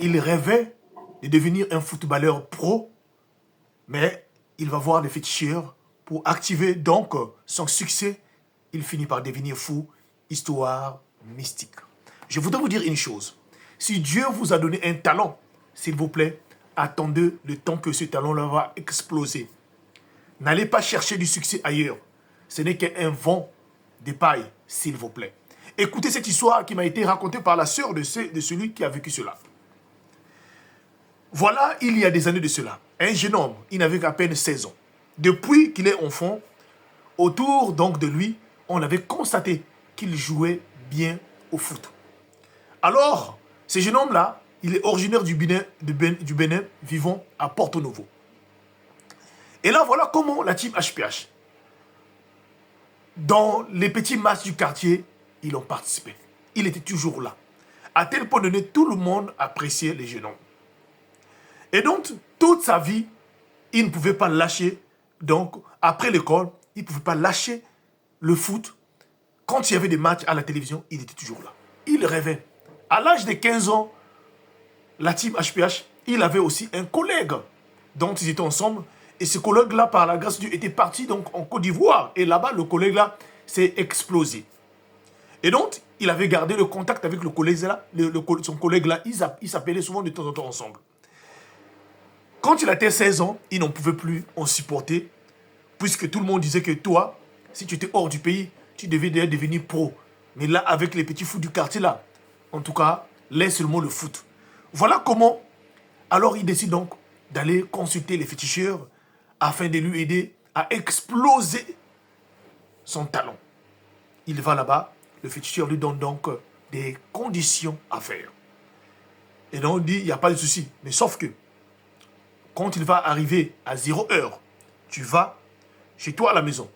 il rêvait de devenir un footballeur pro, mais il va voir les féticheurs pour activer donc son succès. Il finit par devenir fou. Histoire mystique. Je voudrais vous dire une chose. Si Dieu vous a donné un talent, s'il vous plaît, attendez le temps que ce talent-là va exploser. N'allez pas chercher du succès ailleurs. Ce n'est qu'un vent de paille, s'il vous plaît. Écoutez cette histoire qui m'a été racontée par la sœur de celui qui a vécu cela. Voilà, il y a des années de cela, un jeune homme, il n'avait qu'à peine 16 ans. Depuis qu'il est enfant, autour donc de lui, on avait constaté qu'il jouait bien au foot. Alors, ce jeune homme-là, il est originaire du Bénin, vivant à Porto Novo. Et là, voilà comment la team HPH, dans les petits matchs du quartier, ils ont participé. Il était toujours là. À tel point donné, tout le monde appréciait les jeunes hommes. Et donc, toute sa vie, il ne pouvait pas lâcher. Donc, après l'école, il ne pouvait pas lâcher le foot. Quand il y avait des matchs à la télévision, il était toujours là. Il rêvait. À l'âge de 15 ans, la team HPH, il avait aussi un collègue dont ils étaient ensemble. Et ce collègue-là, par la grâce de Dieu, était parti donc en Côte d'Ivoire. Et là-bas, le collègue-là s'est explosé. Et donc, il avait gardé le contact avec le collègue-là. Son collègue-là, ils s'appelaient souvent de temps en temps ensemble. Quand il avait 16 ans, il n'en pouvait plus en supporter, puisque tout le monde disait que toi, si tu étais hors du pays, tu devais déjà devenir pro. Mais là, avec les petits foot du quartier là, en tout cas, laisse seulement le foot. Voilà comment, alors il décide donc d'aller consulter les féticheurs afin de lui aider à exploser son talent. Il va là-bas, le féticheur lui donne donc des conditions à faire. Et donc on dit, il n'y a pas de souci, mais sauf que, quand il va arriver à 0 heure, tu vas chez toi à la maison.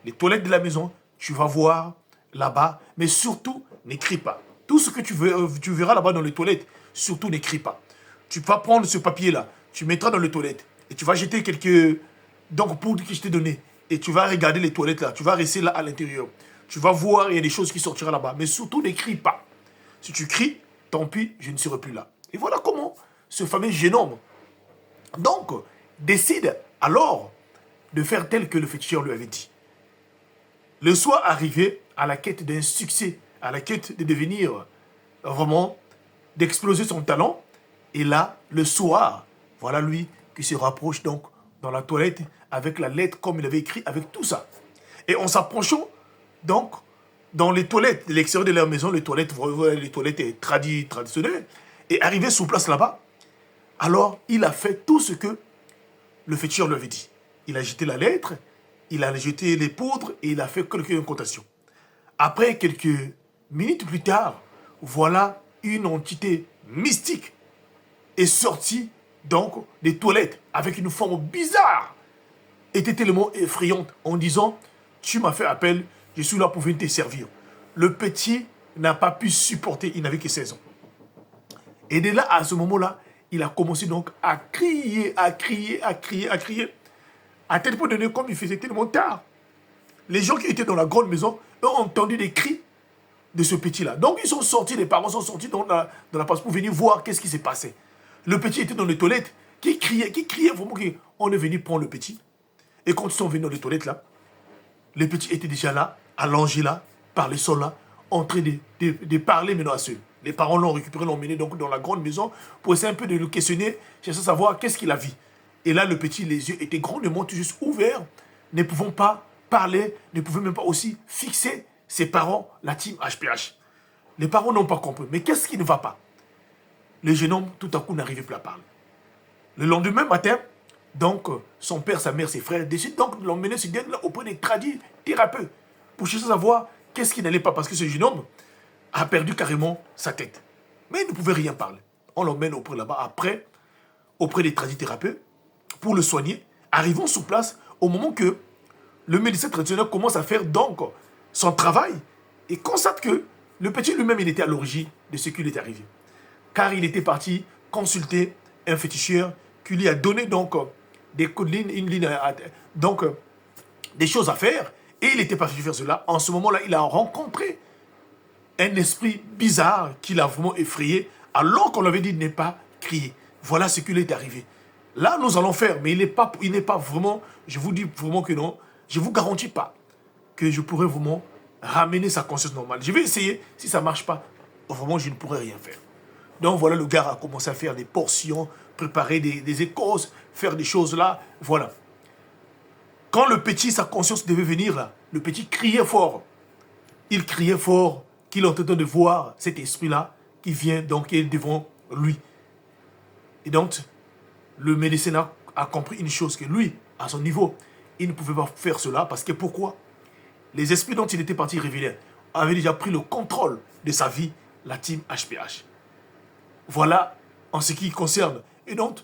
Les toilettes de la maison, tu vas voir là-bas. Mais surtout, n'écris pas. Tout ce que tu verras là-bas dans les toilettes, surtout n'écris pas. Tu vas prendre ce papier-là, tu mettras dans les toilettes. Et tu vas jeter quelques poudres que je t'ai données. Et tu vas regarder les toilettes là. Tu vas rester là à l'intérieur. Tu vas voir, il y a des choses qui sortiront là-bas. Mais surtout, n'écris pas. Si tu cries, tant pis, je ne serai plus là. Et voilà comment ce fameux jeune homme donc, décide alors de faire tel que le féticheur lui avait dit. Le soir arrivé, à la quête d'un succès, à la quête de devenir vraiment, d'exploser son talent. Et là, le soir, voilà lui qui se rapproche donc dans la toilette avec la lettre comme il avait écrit, avec tout ça. Et en s'approchant donc dans les toilettes, l'extérieur de leur maison, les toilettes traditionnelles, et arrivé sur place là-bas, alors, il a fait tout ce que le féticheur lui avait dit. Il a jeté la lettre, il a jeté les poudres et il a fait quelques incantations. Après, quelques minutes plus tard, voilà une entité mystique est sortie donc des toilettes avec une forme bizarre. Était tellement effrayante en disant « Tu m'as fait appel, je suis là pour venir te servir ». Le petit n'a pas pu supporter, il n'avait que 16 ans. Et dès là, à ce moment-là, il a commencé donc à crier, à tel point donné, comme il faisait tellement tard. Les gens qui étaient dans la grande maison ont entendu des cris de ce petit-là. Donc ils sont sortis, les parents sont sortis dans la place pour venir voir qu'est-ce qui s'est passé. Le petit était dans les toilettes, qui criait vraiment qu'on est venu prendre le petit. Et quand ils sont venus dans les toilettes là, le petit était déjà là, allongé là, par les sols là, en train de parler maintenant à ceux. Les parents l'ont récupéré, l'ont mené donc dans la grande maison pour essayer un peu de le questionner, chercher à savoir qu'est-ce qu'il a vu. Et là, le petit, les yeux étaient grandement tout juste ouverts, ne pouvant pas parler, ne pouvait même pas aussi fixer ses parents, la team HPH. Les parents n'ont pas compris. Mais qu'est-ce qui ne va pas? Le jeune homme, tout à coup, n'arrivait plus à parler. Le lendemain matin, donc, son père, sa mère, ses frères décident donc de l'emmener auprès des thérapeutes pour chercher à savoir qu'est-ce qui n'allait pas. Parce que ce jeune homme a perdu carrément sa tête. Mais il ne pouvait rien parler. On l'emmène là-bas après, auprès des tradithérapeutes, pour le soigner. Arrivons sur place au moment que le médecin traditionnel commence à faire donc son travail et constate que le petit lui-même, il était à l'origine de ce qui lui est arrivé. Car il était parti consulter un féticheur qui lui a donné donc des codes de ligne, donc des choses à faire. Et il était parti faire cela. En ce moment-là, il a rencontré un esprit bizarre qui l'a vraiment effrayé, alors qu'on lui avait dit de ne pas crié. Voilà ce qui lui est arrivé. Là, nous allons faire, mais il n'est pas vraiment, je vous dis vraiment que non, je ne vous garantis pas que je pourrais vraiment ramener sa conscience normale. Je vais essayer, si ça ne marche pas, vraiment, je ne pourrai rien faire. Donc voilà, le gars a commencé à faire des portions, préparer des écosses, faire des choses là, voilà. Quand le petit, sa conscience devait venir là, le petit criait fort. Il criait fort qu'il est en train de voir cet esprit-là qui vient donc qui est devant lui. Et donc, le médecin a compris une chose, que lui, à son niveau, il ne pouvait pas faire cela parce que pourquoi? Les esprits dont il était parti révéler avaient déjà pris le contrôle de sa vie, la team HPH. Voilà en ce qui concerne. Et donc,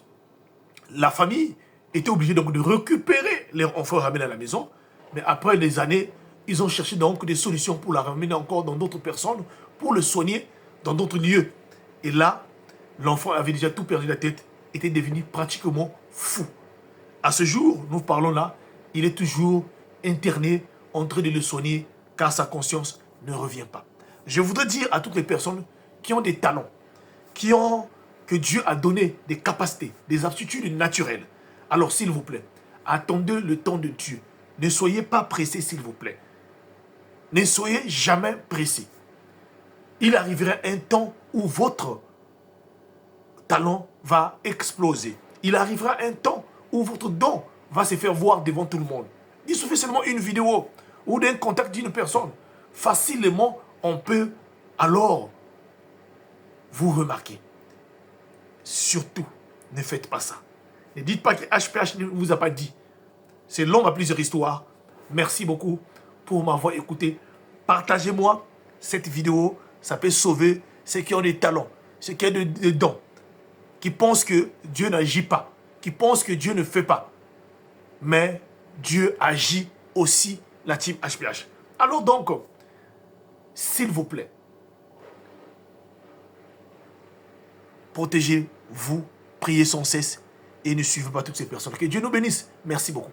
la famille était obligée donc de récupérer leur enfant ramené à la maison. Mais après des années, ils ont cherché donc des solutions pour la ramener encore dans d'autres personnes, pour le soigner dans d'autres lieux. Et là, l'enfant avait déjà tout perdu la tête, était devenu pratiquement fou. À ce jour, nous parlons là, il est toujours interné, en train de le soigner, car sa conscience ne revient pas. Je voudrais dire à toutes les personnes qui ont des talents, que Dieu a donné des capacités, des aptitudes naturelles. Alors s'il vous plaît, attendez le temps de Dieu. Ne soyez pas pressés s'il vous plaît. Ne soyez jamais pressés. Il arrivera un temps où votre talent va exploser. Il arrivera un temps où votre don va se faire voir devant tout le monde. Il suffit seulement une vidéo ou d'un contact d'une personne. Facilement, on peut alors vous remarquer. Surtout, ne faites pas ça. Ne dites pas que HPH ne vous a pas dit. C'est long à plusieurs histoires. Merci beaucoup pour m'avoir écouté. Partagez-moi cette vidéo. Ça peut sauver ceux qui ont des talents, ceux qui ont des dons, qui pensent que Dieu n'agit pas, qui pensent que Dieu ne fait pas. Mais Dieu agit aussi, la team HPH. Alors donc, s'il vous plaît, protégez-vous, priez sans cesse et ne suivez pas toutes ces personnes. Que Dieu nous bénisse. Merci beaucoup.